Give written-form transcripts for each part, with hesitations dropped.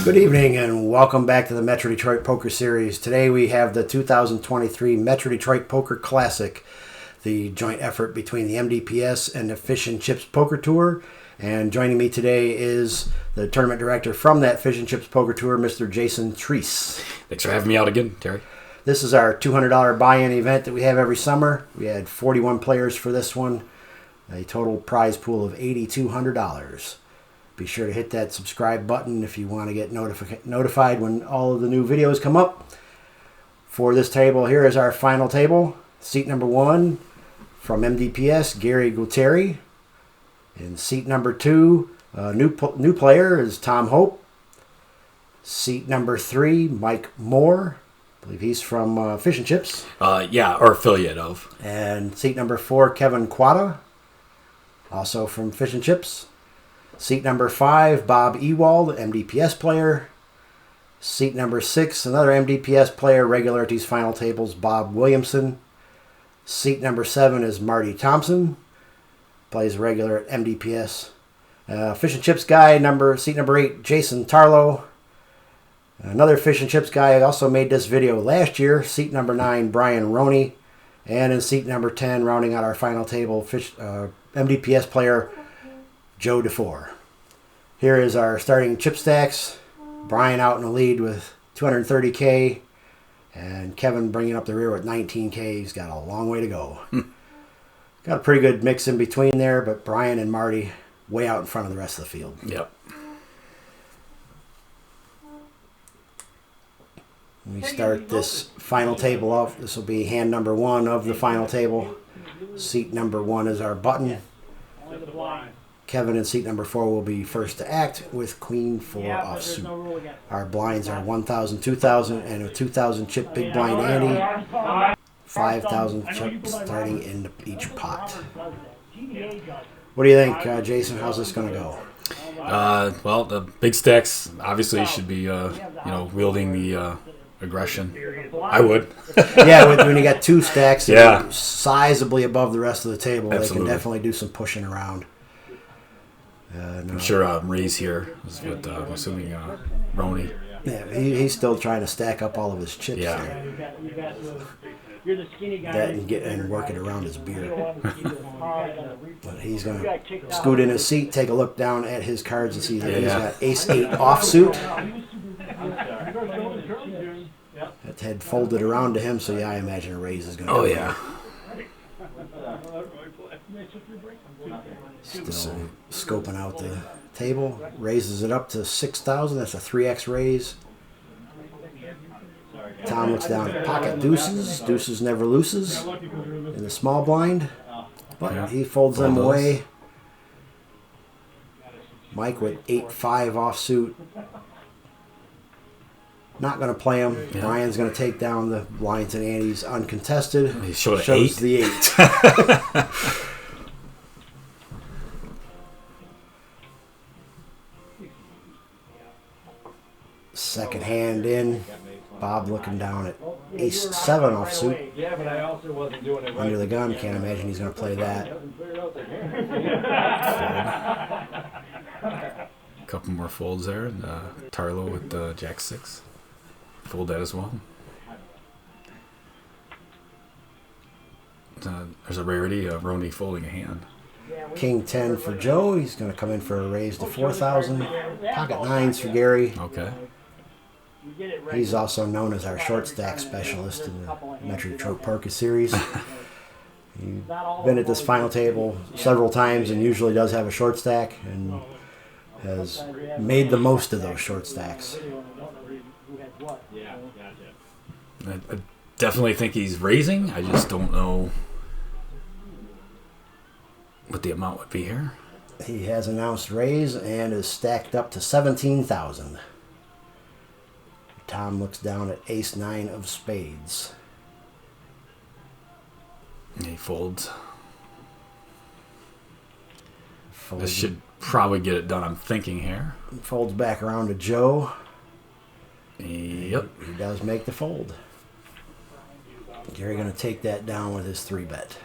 Good evening and welcome back to the Metro Detroit Poker Series. Today we have the 2023 Metro Detroit Poker Classic, the joint effort between the MDPS and the Fish and Chips Poker Tour. And joining me today is the tournament director from that Fish and Chips Poker Tour, Mr. Jason Treese. Thanks for having me out again, Terry. This is our $200 buy-in event that we have every summer. We had 41 players for this one, a total prize pool of $8,200. Be sure to hit that subscribe button if you want to get notified when all of the new videos come up. For this table, here is our final table. Seat number 1 from MDPS, Gary Gualtieri. In seat number 2, new player is Tom Hope. Seat number 3, Mike Moore. I believe he's from Fish and Chips. Yeah, or affiliate of. And seat number 4, Kevin Quata, also from Fish and Chips. Seat number 5, Bob Ewald, MDPS player. Seat number 6, another MDPS player, regular at these final tables, Bob Williamson. Seat number 7 is Marty Thompson, plays regular at MDPS. Fish and Chips guy, seat number 8, Jason Tarlow. Another Fish and Chips guy also made this video last year, seat number 9, Brian Roney. And in seat number 10, rounding out our final table, MDPS player, Joe DeFore. Here is our starting chip stacks. Brian out in the lead with 230K, and Kevin bringing up the rear with 19K. He's got a long way to go. Got a pretty good mix in between there, but Brian and Marty way out in front of the rest of the field. Yep. We start this final table off. This will be hand number 1 of the final table. Seat number 1 is our button. Kevin in seat number 4 will be first to act with Queen 4 offsuit. Our blinds are 1,000, 2,000, and a 2,000 chip big blind ante. 5,000 chips starting in each pot. What do you think, Jason? How's this going to go? Well, the big stacks obviously should be, wielding the aggression. I would. Yeah, when you got 2 stacks that are sizably above the rest of the table, Absolutely. They can definitely do some pushing around. I'm sure Ray's here is what I'm assuming Roney. Yeah, he's still trying to stack up all of his chips there. That and work it around his beer. But he's going to scoot in his seat, take a look down at his cards and see that he's got ace-8 offsuit. That head folded around to him, so I imagine a raise is going to come. Oh, yeah. Still scoping out the table. Raises it up to 6,000. That's a 3x raise. Tom looks down at pocket deuces. Deuces never loses in the small blind. But he folds them away. Mike with 8-5 offsuit. Not going to play him. Yeah. Brian's going to take down the blinds and antes uncontested. He shows 8. The 8. Second hand in. Bob looking down at ace-7 offsuit. Under the gun. Can't imagine he's going to play that. A couple more folds there. And Tarlow with jack-6. Fold that as well. There's a rarity of Roney folding a hand. King 10 for Joe. He's going to come in for a raise to 4,000. Pocket 9s for Gary. Okay. He's also known as our short stack specialist in the Metro Detroit Poker Series. He's been at this final table several times and usually does have a short stack and has made the most of those short stacks. I definitely think he's raising. I just don't know what the amount would be here. He has announced raise and is stacked up to 17,000. Tom looks down at ace-9 of spades. He folds. This should probably get it done, I'm thinking here. Folds back around to Joe. Yep. He does make the fold. Gary going to take that down with his 3-bet.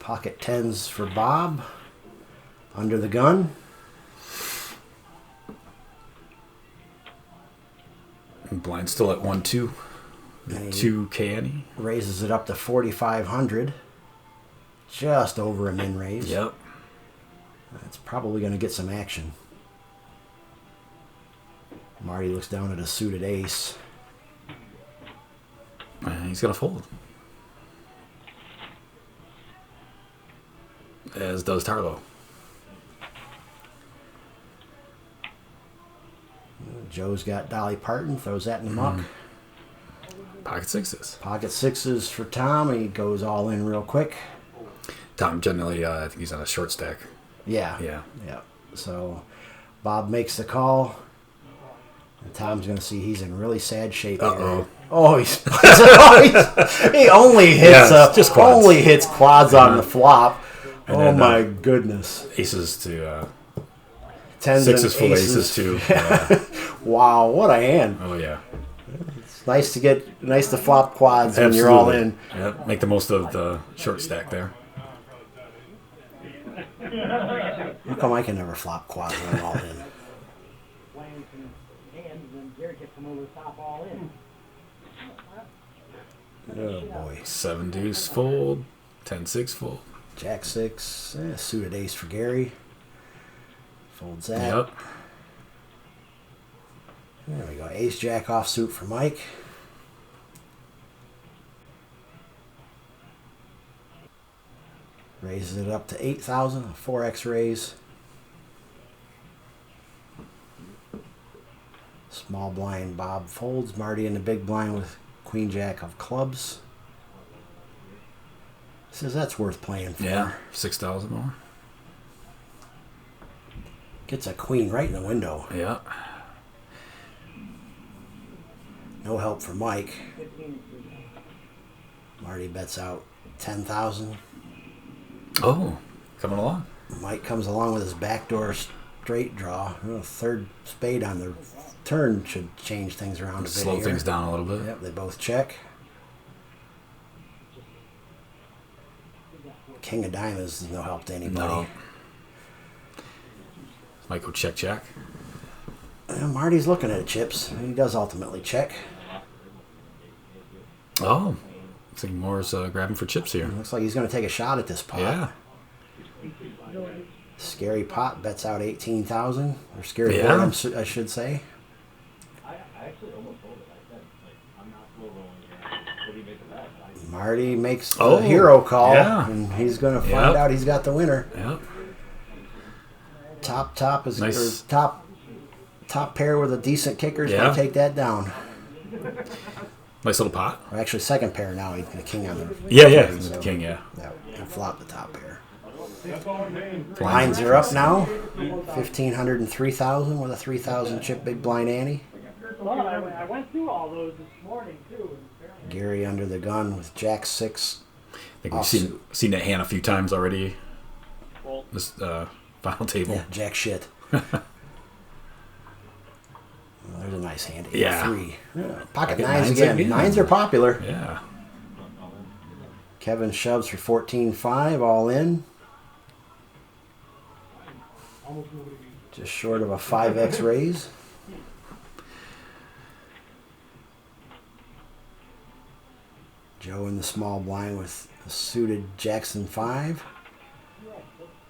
Pocket tens for Bob. Under the gun. Blind still at 1-2. 2K any. Raises it up to 4,500. Just over a min raise. Yep. That's probably going to get some action. Marty looks down at a suited ace. He's going to fold. As does Tarlo. Joe's got Dolly Parton. Throws that in the muck. Pocket sixes. Pocket sixes for Tom. He goes all in real quick. Tom generally, I think he's on a short stack. Yeah. Yeah. Yeah. So Bob makes the call. And Tom's going to see he's in really sad shape. Uh-oh. Oh, he only hits just quads. only hits quads on the flop. And oh then, my goodness! Aces to tens sixes and full aces too. Yeah. Wow, what a hand! Oh yeah. It's nice to flop quads when you're all in. Yep. Make the most of the short stack there. How come I can never flop quads when I'm all in? Oh boy. 7 deuce fold, 10-6 fold. Jack 6, suited ace for Gary. Folds that. Yep. There we go. Ace Jack offsuit for Mike. Raises it up to 8,000, a 4x raise. Small blind Bob folds. Marty in the big blind with Queen Jack of clubs. Says that's worth playing for. Yeah, 6,000 more. Gets a queen right in the window. Yeah. No help for Mike. Marty bets out 10,000. Oh, coming along. Mike comes along with his backdoor straight draw. Third spade on the turn should change things around a bit. Slow things down a little bit. Yep, they both check. King of diamonds is no help to anybody. No. Might go check, check. Marty's looking at chips. He does ultimately check. Oh, looks like Moore's grabbing for chips here. Looks like he's going to take a shot at this pot. Yeah. Scary pot bets out 18,000. Or scary board, I should say. Marty makes the hero call, and he's going to find out he's got the winner. Yep. Top is nice. Top pair with a decent kicker is going to take that down. Nice little pot. Or actually, second pair now. He's the king on the the king, yeah. And flop the top pair. Blinds are up now. 1,500 and 3,000 with a 3,000 chip big blind ante. I went through all those this morning too. Gary under the gun with Jack 6. I think we've seen that hand a few times already. This final table. Yeah, Jack shit. There's a nice hand. 8-3. Yeah. Pocket nines again. Nines are popular. Yeah. Kevin shoves for 14-5, all in. Just short of a 5x raise. Joe in the small blind with a suited Jackson 5.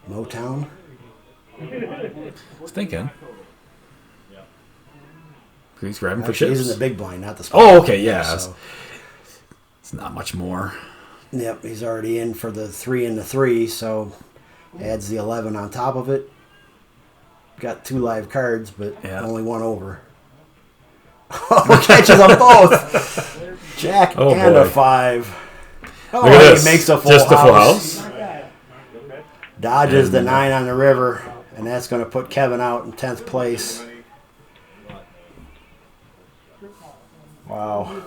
Motown. I was thinking. He's grabbing for Actually, chips. He's in the big blind, not the small blind. Oh, okay, yeah. So. It's not much more. Yep, he's already in for the 3 and the 3, so adds the 11 on top of it. Got 2 live cards, but only 1 over. Catches them both. Jack and a 5. Oh, look at he this. makes a full Just house. The full house. Dodges the 9 on the river, and that's going to put Kevin out in 10th place. Wow.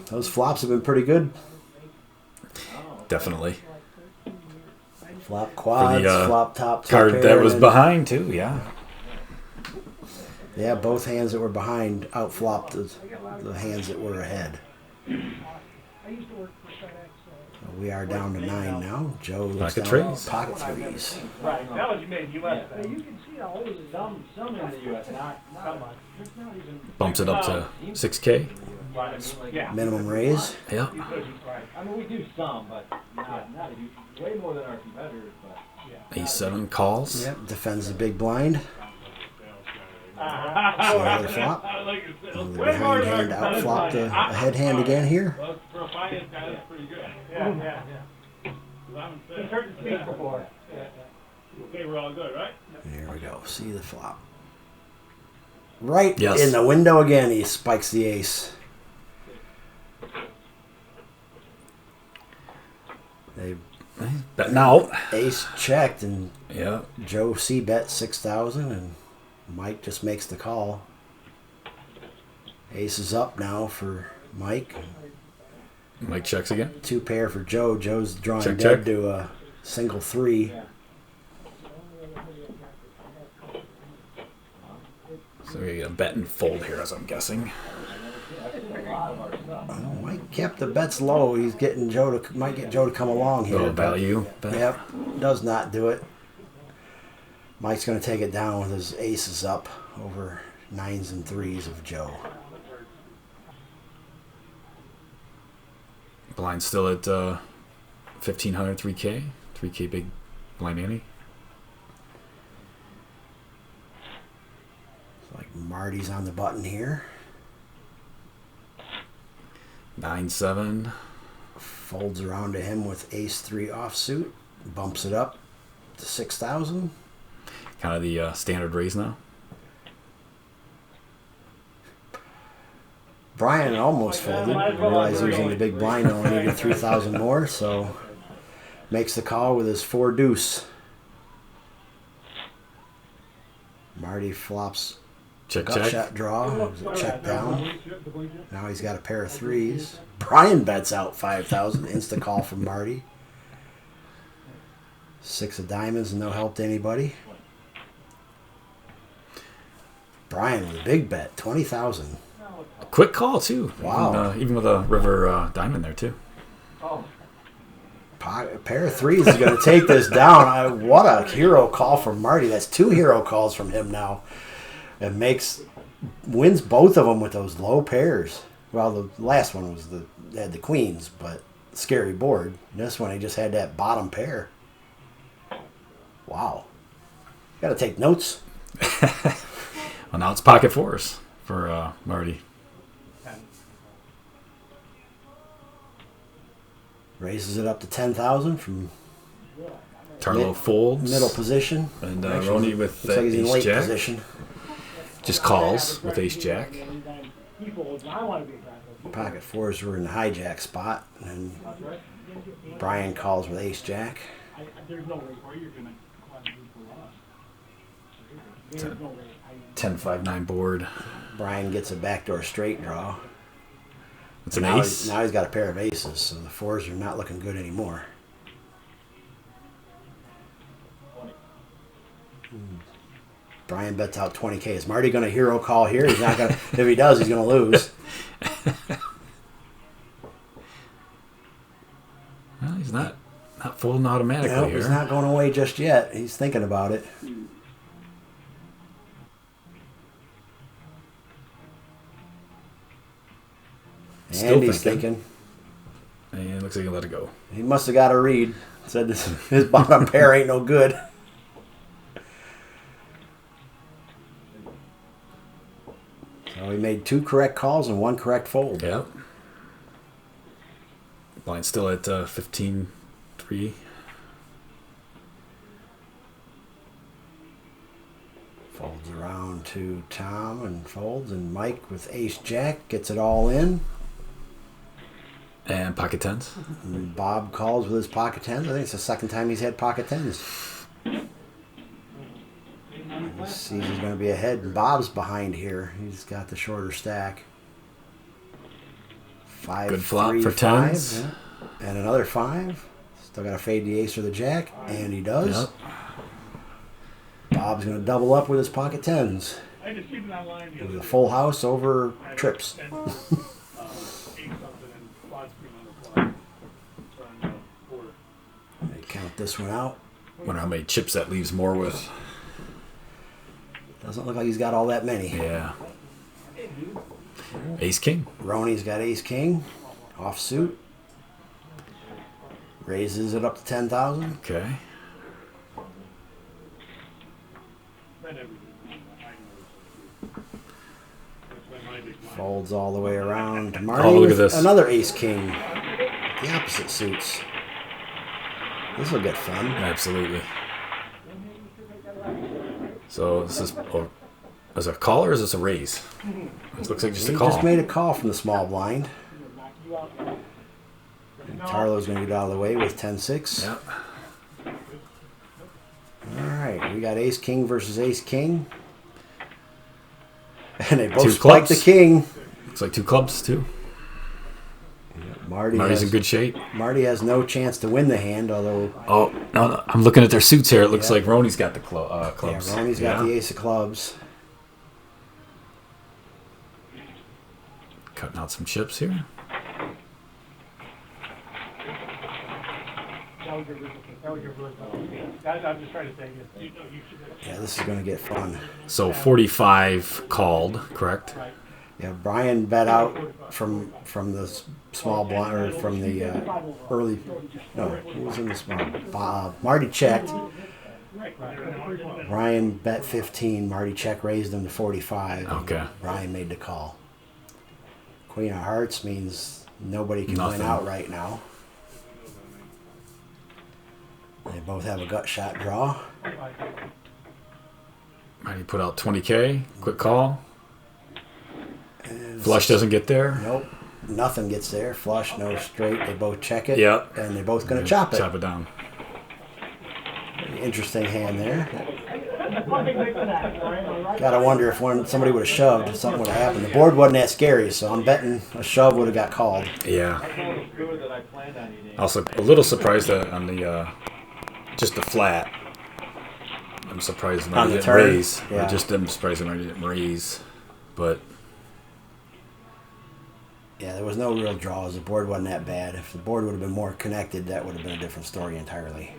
Those flops have been pretty good. Definitely. Flop quads, flop top card pair, that was behind too, yeah. Yeah, both hands that were behind outflopped the hands that were ahead. We are down to 9 now. Joe looks Pocket down threes. pocket threes. Right. That was made U.S. Yeah, you can see all over some in the U.S. Not much. There's not even. Bumps it up to 6K. Yeah. Minimum raise. Yeah. Right. I mean, we do some, but not a huge. Way more than our competitors, but yeah. A7 calls. Yep, defends the big blind. So another flop. And the behind hand outflopped a head hand again here. For a finance guy, that's pretty good. Yeah. He's heard the speak before. Okay, we're all good, right? There we go. See the flop. Right Yes. in the window again. He spikes the ace. They Betting out. ace checked and Yeah. Joe C bet 6,000 and Mike just makes the call. Ace is up now for Mike. Mike checks again. 2 pair for Joe. Joe's drawing Check, dead check. to a single 3. So we get a bet and fold here, as I'm guessing. Oh, Mike kept the bets low. He's getting Joe to might get Joe to come along here. Little but- value. Bet. Yep, does not do it. Mike's going to take it down with his aces up over 9s and 3s of Joe. Blind still at 1,500, 3K. 3K big blind ante. It's like Marty's on the button here. 9-7. Folds around to him with ace 3 offsuit. Bumps it up to 6,000. Kind of the standard raise now. Brian almost folded. Realized he was in the big blind and only needed 3,000 more, so makes the call with his 4 deuce. Marty flops Check, gut check. shot draw, check down. Now he's got a pair of 3s. Brian bets out 5,000. Insta call from Marty. 6 of diamonds and no help to anybody. Brian with a big bet, 20,000. Quick call, too. Wow. Even with a river diamond there, too. Oh, A pair of 3s is going to take this down. What a hero call from Marty. That's 2 hero calls from him now. It wins both of them with those low pairs. Well, the last one was had the queens, but scary board. This one he just had that bottom pair. Wow. Got to take notes. Well, now it's pocket 4s for Marty. Raises it up to 10,000 from Tarlow folds. middle position. And Actually, Roney with looks like he's in ace late jack. position. Just calls with ace jack. I want to be aggressive. Pocket 4s were in the hijack spot, and Brian calls with ace jack. There's no way where you're going to do for us. There's no way. 10-5-9 board. Brian gets a backdoor straight draw. It's an now ace. Now he's got a pair of aces, so the 4s are not looking good anymore. Brian bets out 20K. Is Marty going to hero call here? He's not going. If he does, he's going to lose. Well, he's not folding automatically No, here. he's not going away just yet. He's thinking about it. Still And he's thinking. thinking. And it looks like he let it go. He must have got a read. Said his bottom pair ain't no good. So he made 2 correct calls and 1 correct fold. Yep. Blind still at 15-3. Folds around to Tom and folds, and Mike with ace jack gets it all in. And pocket 10s. And Bob calls with his pocket 10s. I think it's the second time he's had pocket 10s. He sees he's going to be ahead, and Bob's behind here. He's got the shorter stack. 5, Good flop 3, for 5, 10s. yeah. And another 5. Still got to fade the ace or the jack, and he does. Yep. Bob's going to double up with his pocket 10s. I just keep it online. With a full house over trips. Let this one out. Wonder how many chips that leaves more with. Doesn't look like he's got all that many. Yeah. Ace king. Roney's got ace king. Offsuit. Raises it up to 10,000. Okay. Folds all the way around to Marty. Oh, look at with this. Another ace king. The opposite suits. This will get fun. Absolutely. So this is a call or is this a raise? This looks like just a He call. just made a call from the small blind. And Tarlo's going to get out of the way with 10-6. Yep. All right, we got ace king versus ace king. And they both Two spike the clubs. king. Looks like two clubs too. Marty's Marty's in good shape. Marty has no chance to win the hand, although Oh no! I'm looking at their suits here. It looks like Roney's got the clubs. yeah, Ronnie's got the ace of clubs. Cutting out some chips here. I'm just trying to say, Yeah, this is going to get fun. So 45 called, correct? Yeah, Brian bet out from the small blind, or from the early. No, who was in the small? Marty checked. Brian bet 15. Marty check raised him to 45. Okay. Brian made the call. Queen of Hearts means nobody can Nothing. win out right now. They both have a gut shot draw. Marty put out 20K. Quick call. And Flush doesn't get there. Nope. Nothing gets there. Flush, no straight. They both check it. Yep. And they're both going to chop it. Chop it down. Interesting hand there. Gotta wonder if somebody would have shoved, something would have happened. The board wasn't that scary, so I'm betting a shove would have got called. Yeah. Good that I planned on eating. Also, a little surprised that on the just the flat. I'm surprised On Marty the didn't turn? raise. Yeah. I'm surprised Marty didn't raise. But Yeah, there was no real draws. The board wasn't that bad. If the board would have been more connected, that would have been a different story entirely.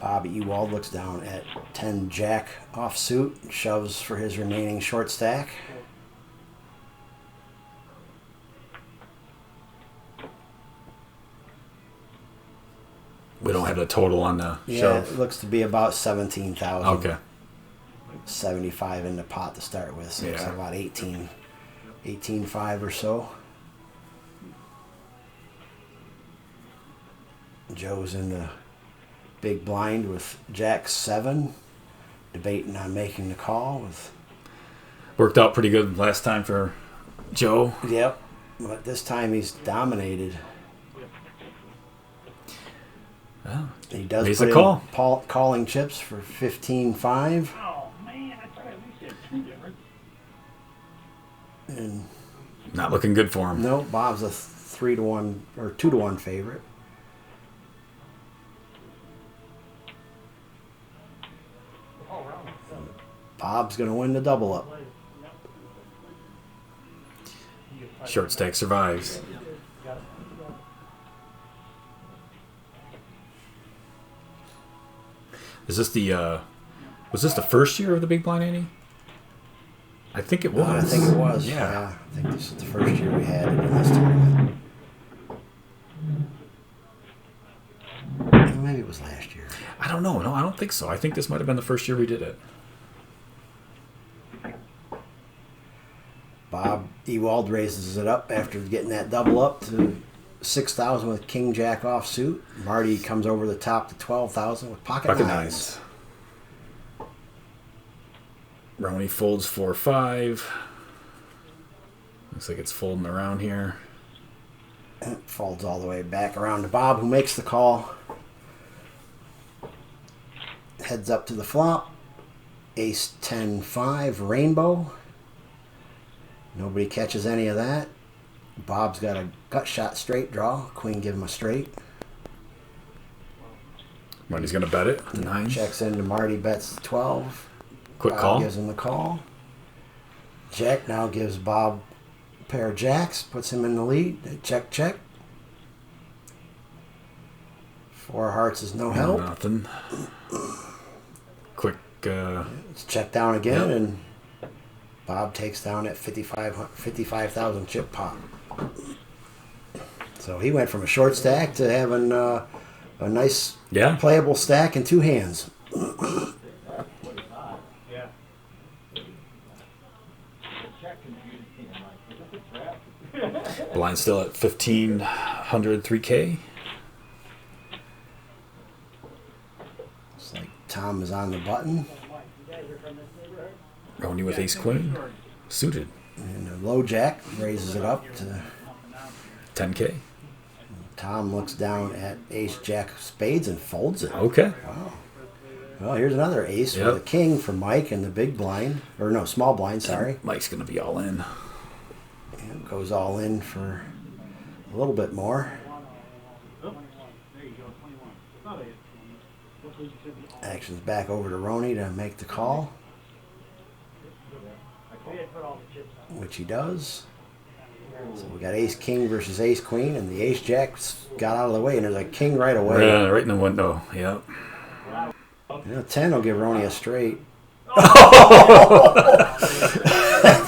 Bob Ewald looks down at 10 jack offsuit, shoves for his remaining short stack. we don't have the total on the Yeah, shove. it looks to be about 17,000. Okay. 75 in the pot to start with, so it's Yeah. about 18.5 or so. Joe's in the big blind with Jack 7, debating on making the call with. Worked out pretty good last time for Joe. Yep, but this time he's dominated. Well, He does Makes put a in call. calling chips for 15.5, oh man, I thought at least you had two different. and not looking good for him. no, Bob's a 3-1 or 2-1 favorite. Bob's gonna win the double up. Short stack survives. Is this the was this the first year of the big blind, Andy? I think it was. I think it was. Yeah. Yeah, I think this is the first year we had it in this tournament. Maybe it was last year. I don't know. No, I don't think so. I think this might have been the first year we did it. Bob Ewald raises it up after getting that double up to 6,000 with King Jack offsuit. Marty comes over the top to 12,000 with pocket Pocket nines. nines. Roney folds 4-5. Looks like it's folding around here. And it folds all the way back around to Bob, who makes the call. Heads up to the flop. Ace 10-5 rainbow. Nobody catches any of that. Bob's got a gut shot straight draw. Queen give him a straight. Marty's gonna bet it. The nine. Checks into Marty, bets 12. Quick Bob call. gives him the call. Jack now gives Bob a pair of jacks, puts him in the lead. They check, check. 4 hearts is no help. Nothing. Quick. Let's check down again, Yep. and Bob takes down at 55,000 chip pot. So he went from a short stack to having a nice Yeah. playable stack in 2 hands. Yeah. Blind still at 1,500 3K. Looks like Tom is on the button. Rony with ace queen. Suited. And the low jack raises it up to 10K. Tom. Looks down at ace jack spades and folds it. Okay. Wow. Well, here's another ace Yep. with a king for Mike in the big blind. Or no, small blind, sorry. Mike's going to be all in. And goes all in for a little bit more. Oh, there you go, 21. It's not a. Action's back over to Rony to make the call, which he does. So we got ace king versus ace queen, and the ace jack's got out of the way, and there's a king right away. Yeah, right in the window. Yep. 10 will give Rony a straight.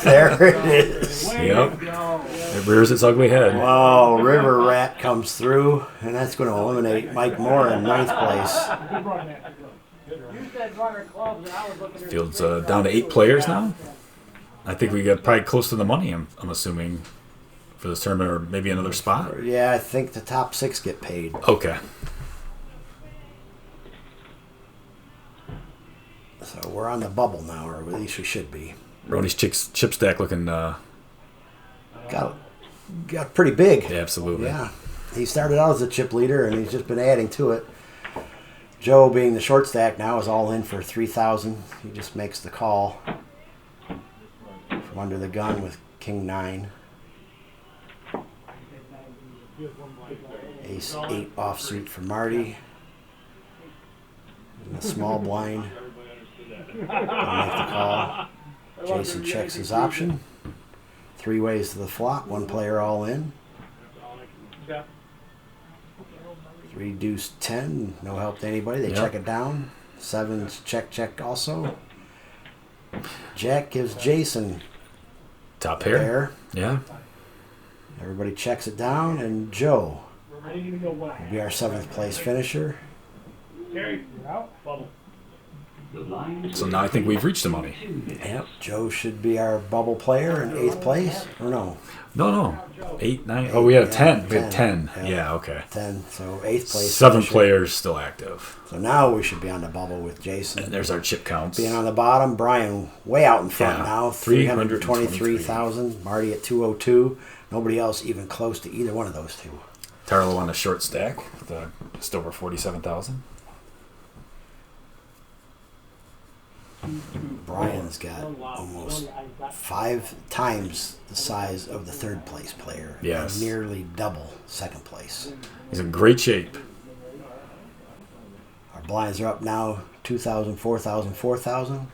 There it is. Yep. It rears its ugly head. Wow, River Rat comes through, and that's going to eliminate Mike Moore in 9th place. Field's down to 8 players now. I think we got probably close to the money, I'm assuming, for this tournament, or maybe another spot. Yeah, I think the top 6 get paid. Okay. So we're on the bubble now, or at least we should be. Rony's chip stack looking, Got pretty big. yeah, absolutely. Yeah. He started out as a chip leader, and he's just been adding to it. Joe, being the short stack now, is all in for 3,000. He just makes the call from under the gun with king 9. Ace 8 offsuit for Marty. In the small blind. Gonna make the call. Jason checks his option. 3 ways to the flop. 1 player all in. 3 deuce 10. No help to anybody. They Yep. check it down. 7's check also. Jack gives Jason Top pair. pair. Yeah. Everybody checks it down, and Joe I didn't even know what. will be our 7th place finisher. Terry, out. Bubble. So now I think we've reached the money. Yep. Joe should be our bubble player in 8th place. Or no, No. 8, 9. Oh, we had 10. We had 10. 10. Yeah. Yeah, okay. 10. So 8th place 7 finisher. players still active. So now we should be on the bubble with And Jason. there's our chip counts. Being on the bottom, Brian way out in front Yeah, now, 323,000. Marty at 202. Nobody else even close to either one of those two. Tarlo on a short stack with just over 47,000. Brian's got almost 5 times the size of the 3rd place player. Yes. And nearly double 2nd place. He's in great shape. Our blinds are up now 2,000, 4,000, 4,000.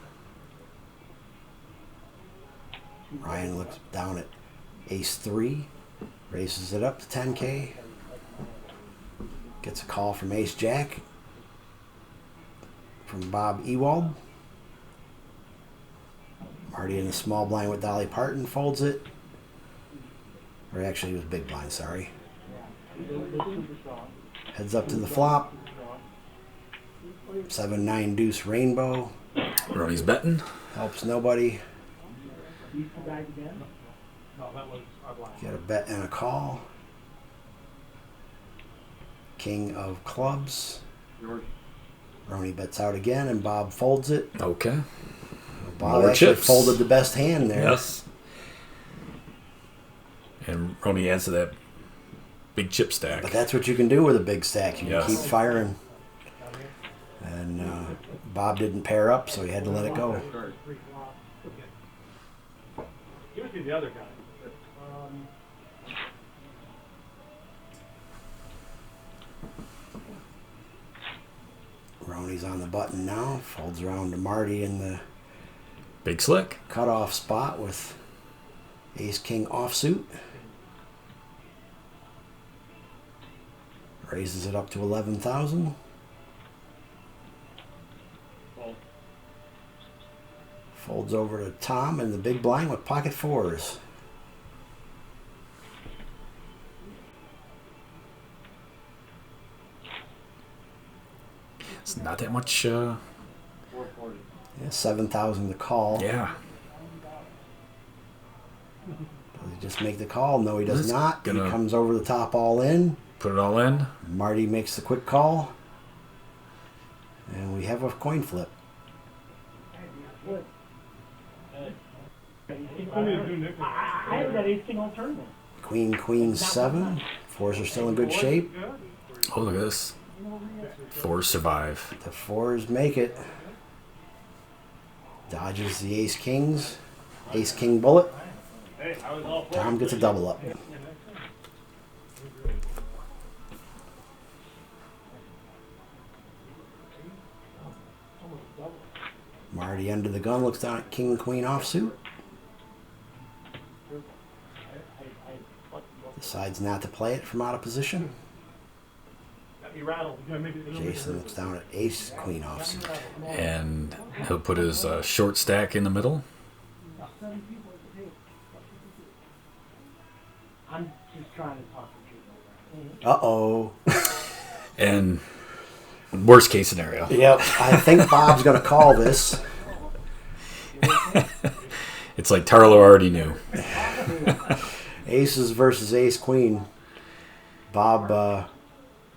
Ryan looks down at ace 3, raises it up to 10K. Gets a call from ace jack from Bob Ewald. Marty in the small blind with Dolly Parton folds it. Or actually, it was big blind, sorry. Heads up to the flop. 7-9 deuce rainbow. Rony's betting. Helps nobody. No, that was our blind. Get a bet and a call. King of clubs. Rony bets out again, and Bob folds it. Okay. Bob More actually chips. folded the best hand there. Yes. And Rony adds to that big chip stack. But that's what you can do with a big stack. You can Yes. keep firing. And Bob didn't pair up, so he had to let it go. Give it to the other guy. Rony's on the button now. Folds around to Marty in the Big slick. cutoff spot with ace king offsuit. Raises it up to 11,000. Folds over to Tom in the big blind with pocket fours. It's not that much. 440. Yeah, 7,000 to call. Yeah. Does he just make the call? No, he does He's not. He gonna- comes over the top all in. Put it all in. Marty makes the quick call. And we have a coin flip. I have that 18 on tournament. Queen, queen, 7. Fours are still in good shape. Oh, look at this. 4 survive. The 4s make it. Dodges the ace kings. Ace king bullet. Hey, I was all for Tom gets a double up. Marty under the gun looks down at king queen offsuit. Decides not to play it from out of position. You rattled. Jason looks down at ace queen offsuit. And he'll put his short stack in the middle. I'm just trying to talk to you. Uh-oh. And worst case scenario. Yep, I think Bob's going to call this. It's like Tarlo already knew. Aces versus ace queen. Bob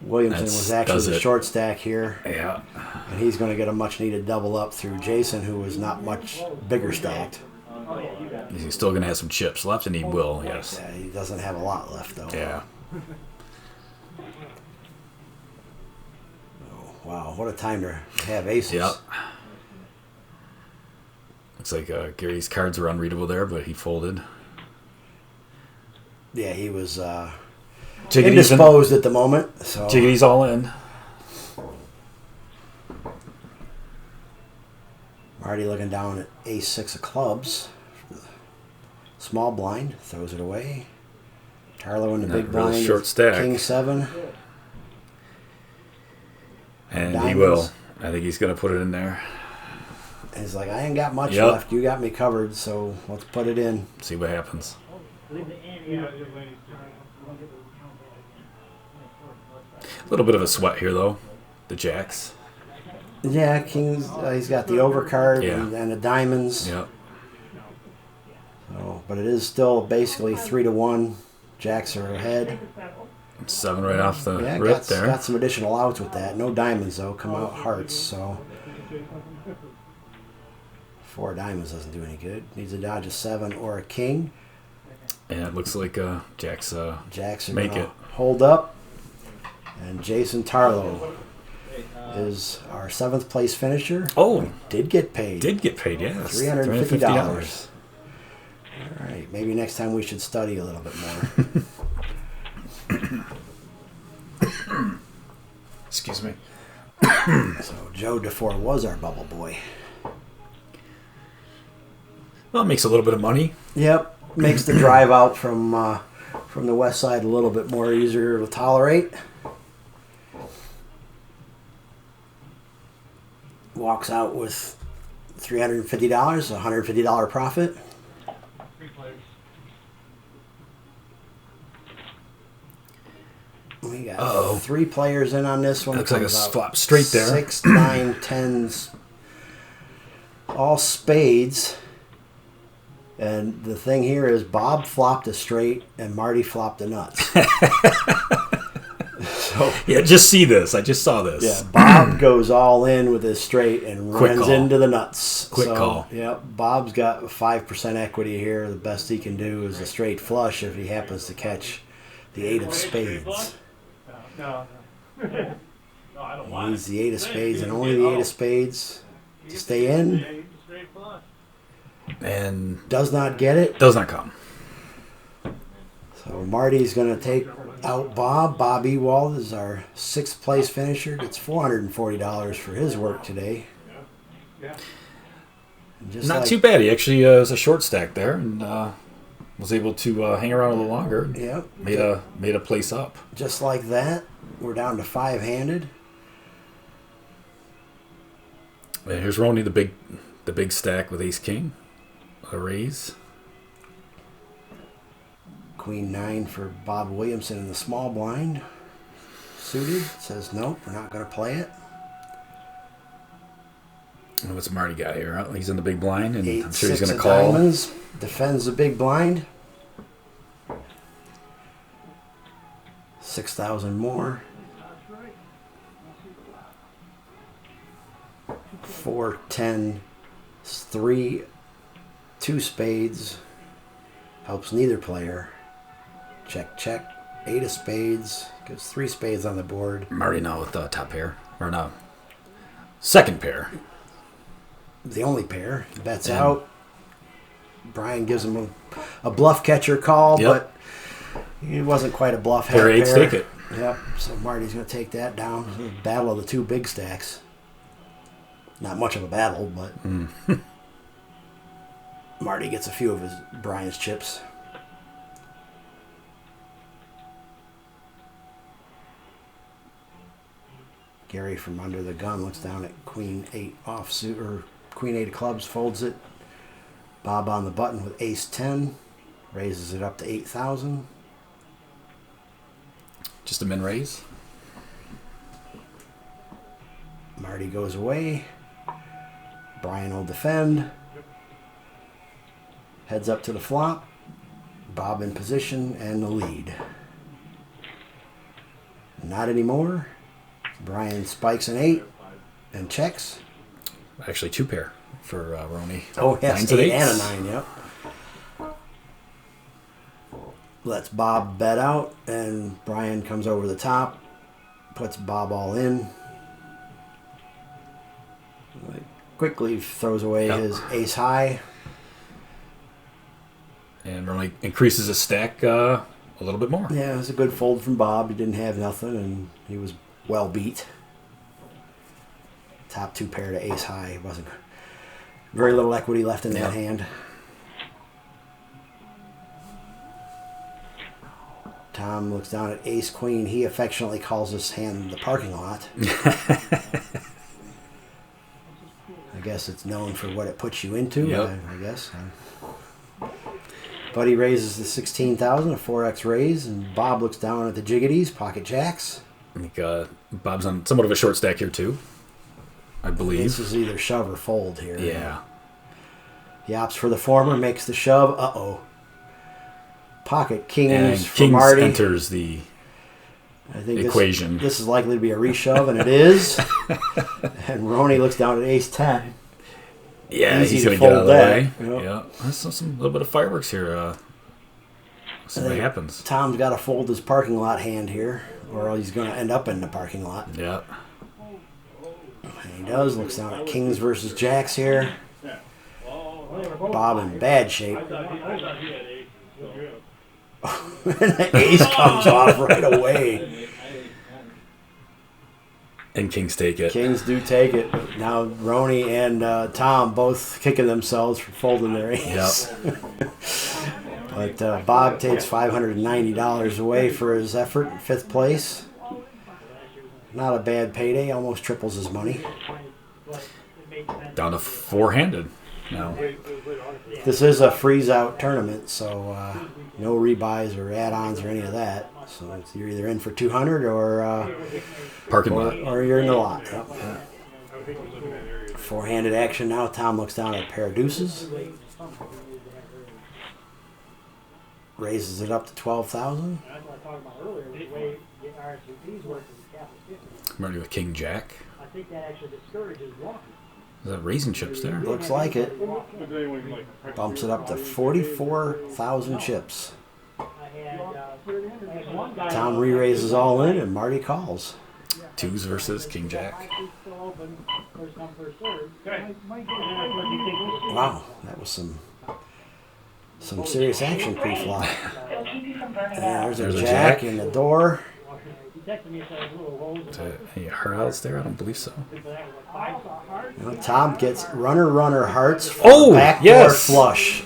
Williamson was actually does the it. short stack here. Yeah. And he's going to get a much needed double up through Jason, who was not much bigger stacked. He's still going to have some chips left, and he will, yes. Yeah, he doesn't have a lot left, though. Yeah. Oh, wow, what a time to have aces. Yep. Looks like Gary's cards were unreadable there, but he folded. Yeah, he was Jiggity's indisposed at the moment. So Jiggity's all in. Marty looking down at ace 6 of clubs. Small blind, throws it away. Tarlo in the Not big really blind. short stack. King 7. And he Diamonds. will. I think he's going to put it in there. And he's like, I ain't got much Yep. left. You got me covered, so let's put it in. See what happens. A little bit of a sweat here, though. The jacks. Yeah, King's. He's got the overcard Yeah. and the diamonds. Yep. So, but it is still basically 3-1. Jacks are ahead. 7 right off the Yeah, rip got, there. got some additional outs with that. No diamonds though. Come out hearts. So 4 diamonds doesn't do any good. Needs to dodge a 7 or a king. And it looks like Jack's Jacks are make gonna it. hold up. And Jason Tarlo is our 7th place finisher. Oh, Did get paid. did get paid, yes. $350. All right, maybe next time we should study a little bit more. Excuse me. So Joe DeFore was our bubble boy. Well, it makes a little bit of money. Yep, makes the drive out from the west side a little bit more easier to tolerate. Walks out with $350, $150 profit. We got Uh-oh. 3 players in on this one. Looks like a Comes out flop straight there. 6, 9, 10s, all spades. And the thing here is Bob flopped a straight and Marty flopped a nuts. So Yeah, just see this. I just saw this. yeah, Bob goes all in with his straight and Quick runs call. into the nuts. Quick So, call. Yep, Bob's got 5% equity here. The best he can do is a straight flush if he happens to catch the 8 of spades. No. No, I don't He want needs the 8 of spades and only the 8 of spades to stay in. it. Straight flush. And Does not get it. does not come. So Marty's going to take out Bob. Bob Ewald is our 6th place finisher. Gets $440 for his work today. Yeah. And just Not like- too bad. He actually is a short stack there. And was able to hang around a little longer. Yep. Made a place up. Just like that, we're down to 5-handed. And here's Roney, the big stack with Ace King, a raise. Queen 9 for Bob Williamson in the small blind. Suited. Says nope, we're not going to play it. And what's Marty got here? Huh? He's in the big blind, and 8, I'm sure he's 6 going to of call. diamonds. Defends the big blind. 6,000 more. 4, 10, 3, 2 spades. Helps neither player. Check, check. 8 of spades. Gives 3 spades on the board. Marty now with the top pair. Or no. Second pair. The only pair. Bets out. Brian gives him a bluff catcher call, but he wasn't quite a bluff. Pair 8s, take it. Yep. So Marty's going to take that down. Battle of the 2 big stacks. Not much of a battle, but Marty gets a few of Brian's chips. Gary from under the gun looks down at Queen 8 offsuit, or Queen 8 of clubs, folds it. Bob on the button with Ace 10, raises it up to 8,000. Just a min raise. Marty goes away. Brian will defend. Heads up to the flop. Bob in position and the lead. Not anymore. Brian spikes an 8 and checks. Actually, 2 pair for Roney. Oh, yes, 9s and 8 8s. and a 9, yep. Lets Bob bet out, and Brian comes over the top, puts Bob all in. Quickly throws away his ace high. And Roney increases his stack a little bit more. Yeah, it was a good fold from Bob. He didn't have nothing, and he was well beat. Top 2 pair to ace high. Wasn't very little equity left in that hand. Tom looks down at ace queen. He affectionately calls this hand the parking lot. I guess it's known for what it puts you into. Yep. I guess. Buddy raises the 16,000, a 4x raise, and Bob looks down at the jiggities, pocket jacks. I think Bob's on somewhat of a short stack here too, I believe. This is either shove or fold here. Yeah. He opts for the former, makes the shove. Uh-oh. Pocket kings And for Kings Marty. enters the I think equation. This is likely to be a reshove, and it is. And Roney looks down at ace 10. Yeah, Easy he's to going to get out of the fold way. that. Yep. Yeah. That's some little bit of fireworks here. See what happens. Tom's got to fold his parking lot hand here, or he's going to end up in the parking lot. Yeah. And he does. Looks down at kings versus jacks here. Bob in bad shape. And the ace comes off right away. And Kings take it. Kings do take it. Now Roney and Tom both kicking themselves for folding their ace. Yep. But Bob takes $590 away for his effort in 5th place. Not a bad payday. Almost triples his money. Down to 4-handed now. This is a freeze-out tournament, so no rebuys or add-ons or any of that. So you're either in for 200 or Parking lot. or you're in the lot. Yep. 4-handed action now. Tom looks down at a pair of deuces. Raises it up to 12,000. Marty with King Jack. I think that actually discourages walking. Is that raising chips there? Looks like it. Bumps it up to 44,000 chips. Tom re-raises all in, and Marty calls. 2s versus King Jack. Wow, that was some serious action pre-flop. And there's a jack in the door. Any heart outs there? I don't believe so. Tom gets runner hearts for Oh, backdoor yes. flush.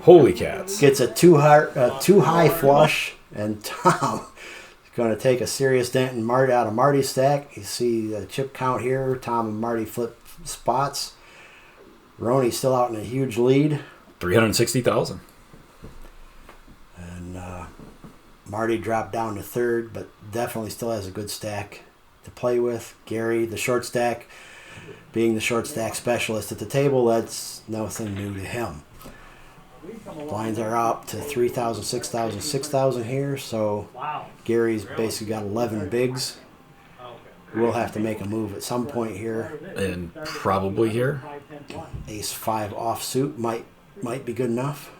Holy cats. Gets a too high flush, and Tom is going to take a serious dent in Marty out of Marty's stack. You see the chip count here. Tom and Marty flip spots. Roney's still out in a huge lead. 360,000. And Marty dropped down to third, but definitely still has a good stack to play with. Gary, the short stack, being the short stack specialist at the table, that's nothing new to him. Blinds are up to 3,000, 6,000, 6,000 here, so Gary's basically got 11 bigs. We'll have to make a move at some point here. And probably here. Ace 5 offsuit might be good enough.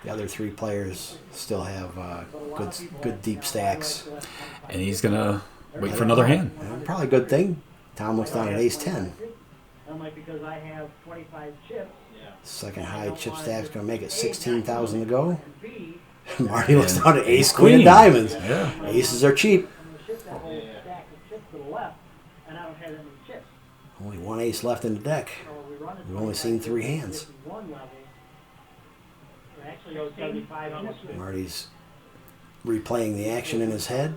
The other three players still have good deep stacks. And he's going to wait for another hand. Probably a good thing. Tom looks down at ace 10. Because I have 25 chips. Second high chip stack's going to make it 16,000 to go. Marty looks down at ace queen of diamonds. Yeah. Aces are cheap. So Only one ace left in the deck. We've only seen 3 hands. Marty's replaying the action in his head.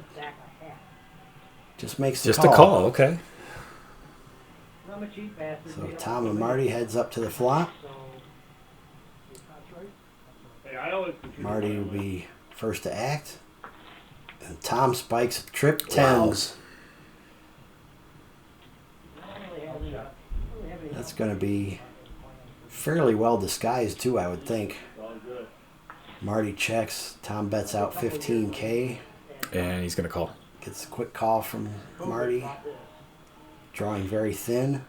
Just makes the Just call. a call, okay. So Tom and Marty heads up to the flop. Hey, I always contribute Marty my will money. be first to act. And Tom spikes trip tens. That's going to be fairly well disguised too, I would think. It's all good. Marty checks. Tom bets out 15K. And he's going to call. Gets a quick call from Marty. Drawing very thin.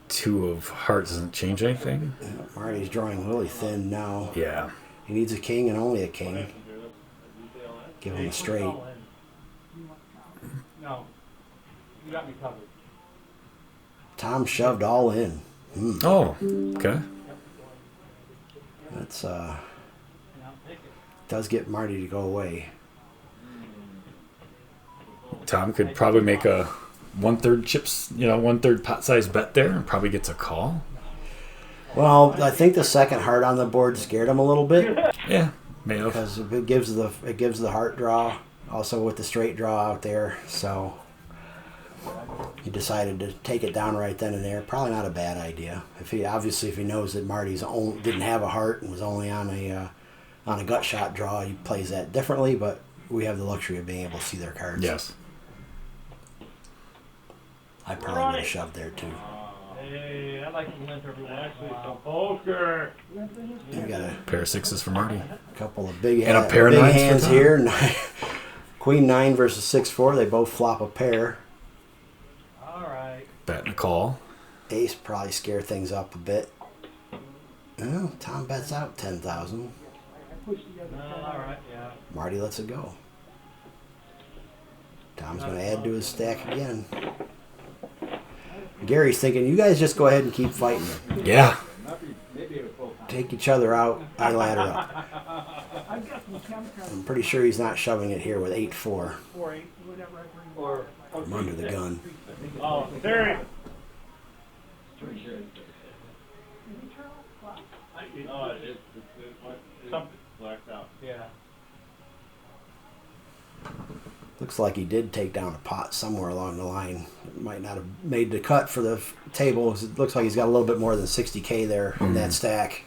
2 of hearts doesn't change anything. Marty's drawing really thin now. Yeah. He needs a king and only a king. Give him a straight. No. You got me covered. Tom shoved all in. Oh, okay. That's does get Marty to go away. Tom could probably make a 1/3 chips, 1/3 pot size bet there and probably gets a call. Well, I think the second heart on the board scared him a little bit Yeah, may have. because it gives the heart draw, also with the straight draw out there. So he decided to take it down right then and there. Probably not a bad idea. If he knows that Marty's didn't have a heart and was only on a gut shot draw, he plays that differently. But we have the luxury of being able to see their cards. Yes. I probably would have shoved there too. Hey, I like to limp every once in a while. Poker. You got a Pair of 6s for Marty. couple of big, And a pair of big nines for hands Tom. here. Queen 9 versus 6-4. They both flop a pair. All right. Bet and a call. Ace probably scare things up a bit. Oh, Tom bets out 10,000. All right, yeah. Marty lets it go. Tom's going to add to his stack again. Gary's thinking, you guys just go ahead and keep fighting. Yeah. Take each other out. I ladder up. I'm pretty sure he's not shoving it here with 8-4. I'm under the gun. Oh, there. Oh, it's something blacked out. Yeah. Looks like he did take down a pot somewhere along the line. It might not have made the cut for the table. It looks like he's got a little bit more than 60K there in that stack.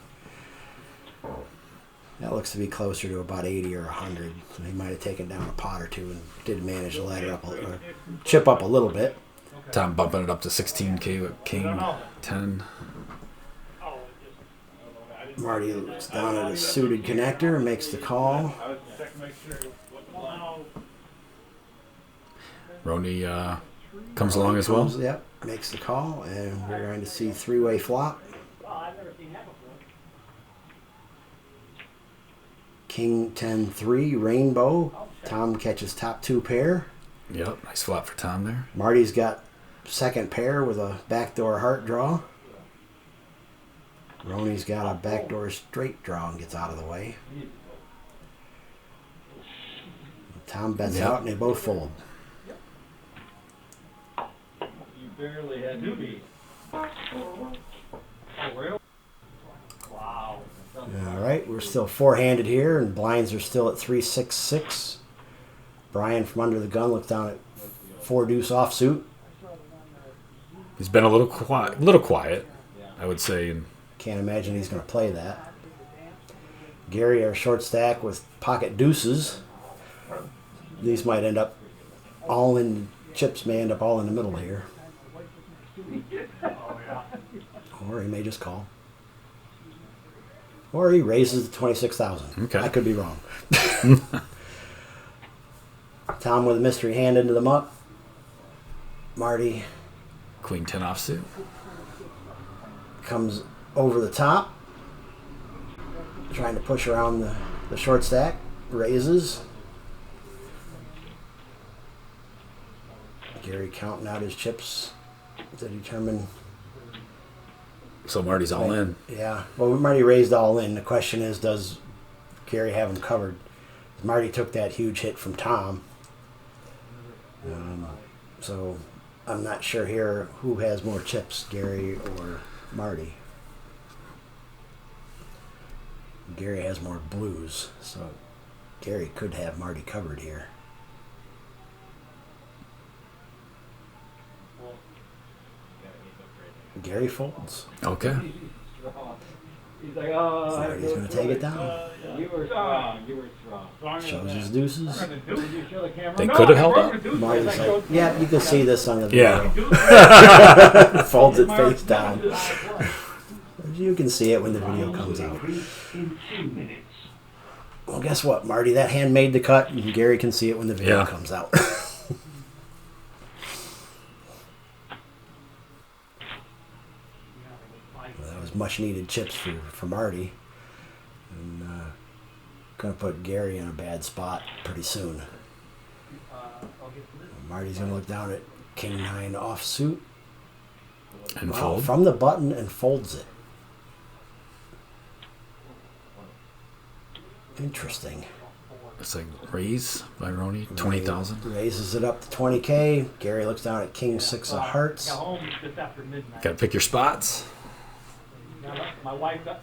That looks to be closer to about 80 or 100. So he might have taken down a pot or two and did manage to ladder up or chip up a little bit. Tom bumping it up to 16K with King 10. Marty looks down at his suited connector and makes the call. I was checking to make sure it wasn't. Roney comes along as well. Yep, makes the call, and we're going to see three-way flop. King 10-3, rainbow. Tom catches top 2 pair. Yep, nice flop for Tom there. Marty's got second pair with a backdoor heart draw. Roney's got a backdoor straight draw and gets out of the way. Tom bets out and they both fold. You barely had to be. Wow. All right, we're still four-handed here, and blinds are still at 3-6-6. Brian from under the gun looks down at 4-deuce offsuit. He's been a little quiet, I would say. And Can't imagine he's going to play that. Gary, our short stack with pocket deuces. These might end up all in, chips may end up all in the middle here. Or he may just call. Or he raises to 26,000. Okay. I could be wrong. Tom with a mystery hand into the muck. Marty Queen 10 offsuit. comes over the top, trying to push around the short stack. Raises. Gary counting out his chips to determine. So Marty's all in. Yeah. Well, Marty raised all in. The question is, does Gary have him covered? Marty took that huge hit from Tom. So I'm not sure here who has more chips, Gary or Marty. Gary has more blues, so Gary could have Marty covered here. Gary folds. Okay. He's like, oh, Marty's going to take it down. you were strong. You were strong. Shows his deuces. Did you show the camera? They could have held up. Marty's like, yeah, you can see this on the Yeah. video. Folds it face down. You can see it when the video comes out. Well, guess what, Marty? That hand made the cut, and Gary can see it when the video Yeah. comes out. Well, that was much-needed chips for Marty. And going to put Gary in a bad spot pretty soon. Marty's going to look down at King 9 offsuit. And Wow, fold. from the button and folds it. Interesting. It's like raise by Roney, 20,000. Raises it up to 20K. Gary looks down at King 6 of hearts. Got home just after midnight. Got to pick your spots. My wife got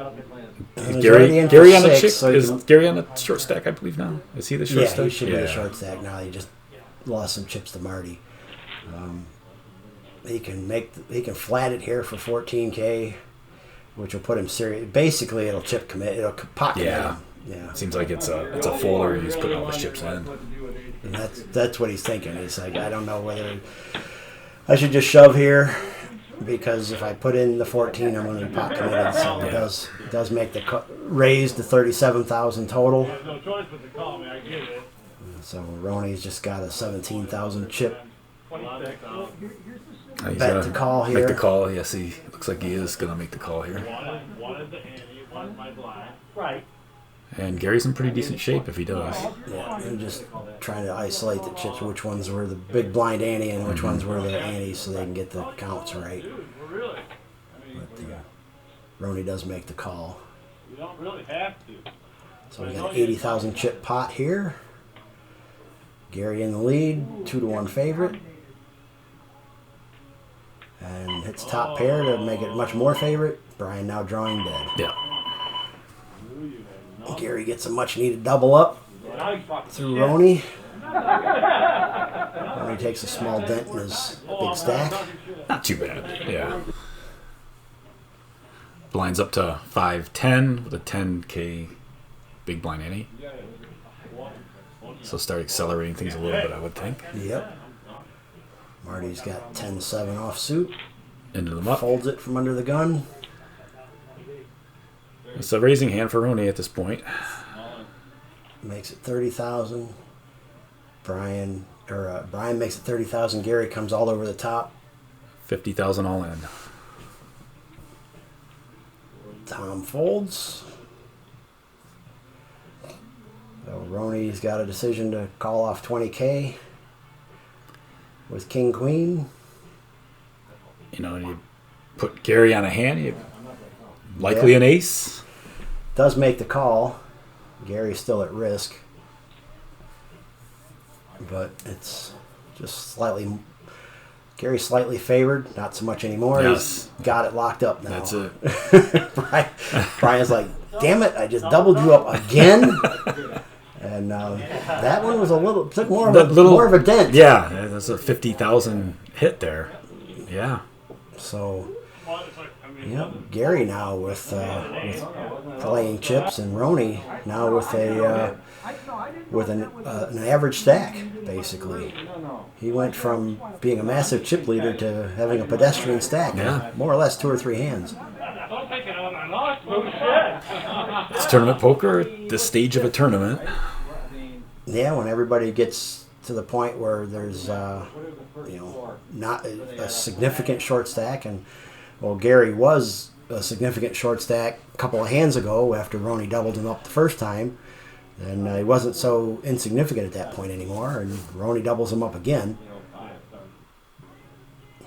up at land. And he's already Gary, in Gary for on the 6, chick, so he is can- Gary on the short stack, I believe now. Is he the short yeah, stack? he should be the short stack now. He just lost some chips to Marty. He can flat it here for 14K, which will put him serious. Basically, it'll chip commit. It'll pocket Yeah. him. Yeah, Seems like it's a folder and he's putting all his chips in. and that's what he's thinking. He's like, I don't know whether I should just shove here, because if I put in the 14, I'm going to be pot committed. So it does make the raise to 37,000 total. There's no choice but to call me, I get it. So Roney's just got a 17,000 chip 26. He's bet gonna to call Make here. the call. Yes, he looks like he is going to make the call here. One is the ante, one is my blind. Right. And Gary's in pretty decent shape if he does. Yeah, they're just trying to isolate the chips, which ones were the big blind ante and which ones were the antes, so they can get the counts right. Really? But Roney does make the call. You don't really have to. So we got an 80,000 chip pot here. Gary in the lead, 2-1 favorite. And hits top pair to make it much more favorite. Brian now drawing dead. Yeah. Gary gets a much needed double up through Roney. Roney takes a small dent in his big stack. Not too bad. Yeah. Blinds up to 510 with a 10K big blind ante. So start accelerating things a little bit, I would think. Yep. Marty's got 10-7 offsuit. Into the muck. Folds it from under the gun. It's a raising hand for Roney at this point. Makes it 30,000. Brian makes it 30,000. Gary comes all over the top. 50,000 all in. Tom folds. So Roney's got a decision to call off 20K with King Queen. You know, you put Gary on a hand, you likely an ace. Does make the call. Gary's still at risk, but it's just slightly Gary slightly favored, not so much anymore. Yes. He's got it locked up now. That's it. Brian's like, damn it, I just doubled you up again. And that one was took more of a dent. Yeah, that's a 50,000 hit there. Yeah. So, yep, Gary now with playing chips, and Roney now with an average stack, basically. He went from being a massive chip leader to having a pedestrian stack. Yeah. More or less 2 or 3 hands. It's tournament poker at this stage of a tournament. Yeah, when everybody gets to the point where there's, not a significant short stack, and well, Gary was a significant short stack a couple of hands ago after Roney doubled him up the first time, and he wasn't so insignificant at that point anymore, and Roney doubles him up again.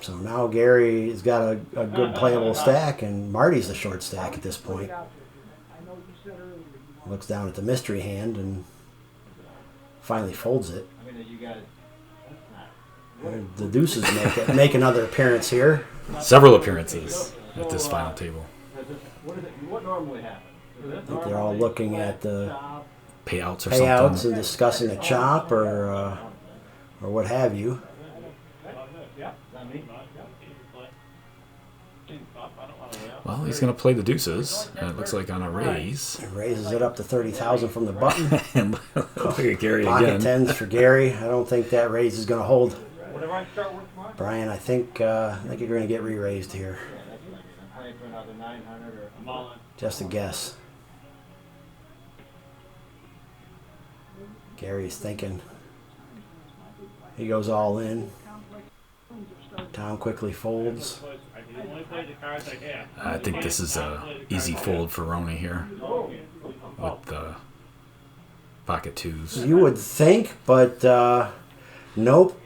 So now Gary has got a good playable stack, and Marty's the short stack at this point. Looks down at the mystery hand and finally folds it. The deuces make another appearance here. Several appearances at this final table. What normally happens? I think they're all looking at the Payouts or payouts something. and discussing a chop or what have you. Well, he's going to play the deuces, and it looks like on a raise. He raises it up to 30,000 from the button. And look at Gary Pocket again. tens for Gary. I don't think that raise is going to hold. Brian, I think you're going to get re-raised here. Just a guess. Gary's thinking. He goes all in. Tom quickly folds. I think this is a easy fold for Roney here with the pocket twos. You would think, but nope.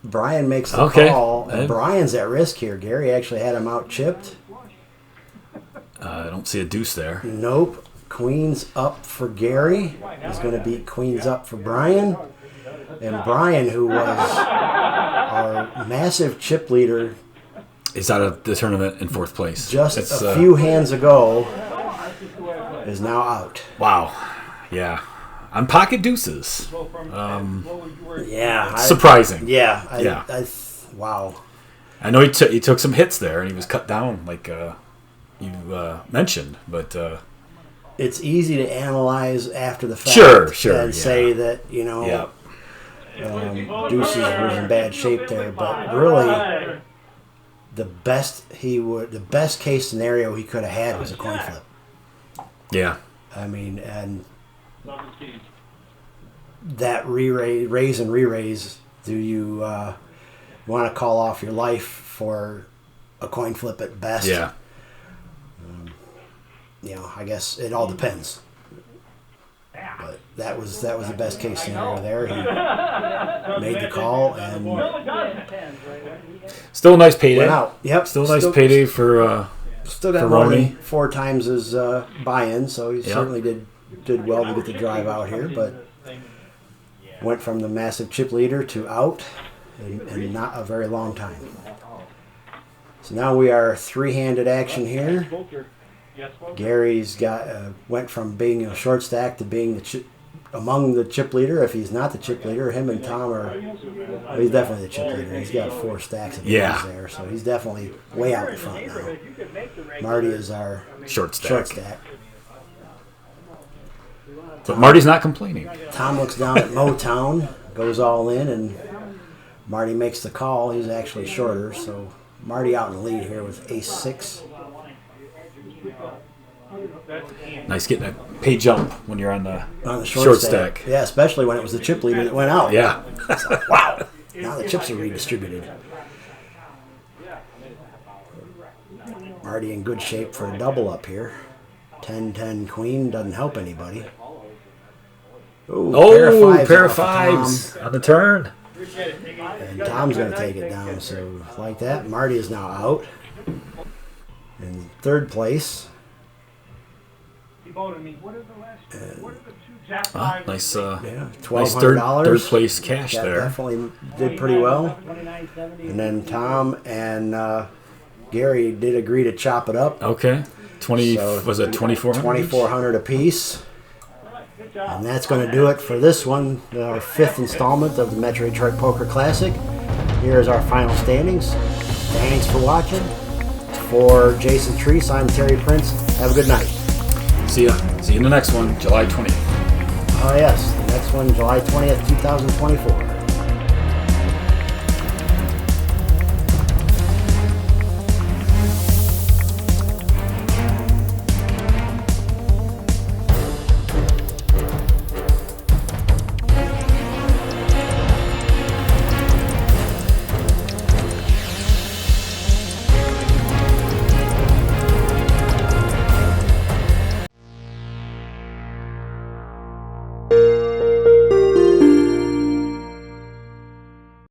Brian makes the call, and Brian's at risk here. Gary actually had him out chipped. I don't see a deuce there. Nope. Queens up for Gary. He's going to beat queens up for Brian. And Brian, who was our massive chip leader He's out of the tournament in 4th place. just a few hands ago, is now out. Wow. Yeah. On pocket deuces. Yeah. Surprising. Wow. I know he took some hits there, and he was cut down like you mentioned, but It's easy to analyze after the fact and say that, Deuces was in bad shape there, but really the best case scenario he could have had was a coin flip. Yeah. I mean, and that raise and re-raise, do you want to call off your life for a coin flip at best? Yeah. I guess it all depends. But that was the best case scenario there. He made the call and still a nice payday. went out. Yep. Still a nice payday for Still got for more Roney. than 4 times his buy-in, so he certainly did well to get the drive out here. But went from the massive chip leader to out in not a very long time. So now we are 3-handed action here. Gary's went from being a short stack to being among the chip leader. If he's not the chip leader, him and Tom he's definitely the chip leader. He's got 4 stacks of hands there, so he's definitely way out in front now. Marty is our short stack. But Marty's not complaining. Tom looks down at Motown, goes all in, and Marty makes the call. He's actually shorter, so Marty out in the lead here with ace-6. Nice getting a pay jump when you're on the short stack. Yeah, especially when it was the chip leader that went out. Yeah. It's like, wow. Now the chips are redistributed. Marty in good shape for a double up here. 10-10 queen doesn't help anybody. Ooh, pair of fives on the turn. And Tom's going to take it down. So like that, Marty is now out. In 3rd place. He voted me. What are the last? What are the two? Jack Ah, five. nice, Yeah, nice $1,200. third place cash That there. definitely did pretty well. And then Tom and Gary did agree to chop it up. Okay, 20 So, was it 2,400? 2,400 apiece. And that's going to do it for this one, our 5th installment of the Metro Detroit Poker Classic. Here is our final standings. Thanks for watching. For Jason Treese, I'm Terry Prince. Have a good night. See ya. See you in the next one, July 20th. Oh yes, the next one, July 20th, 2024.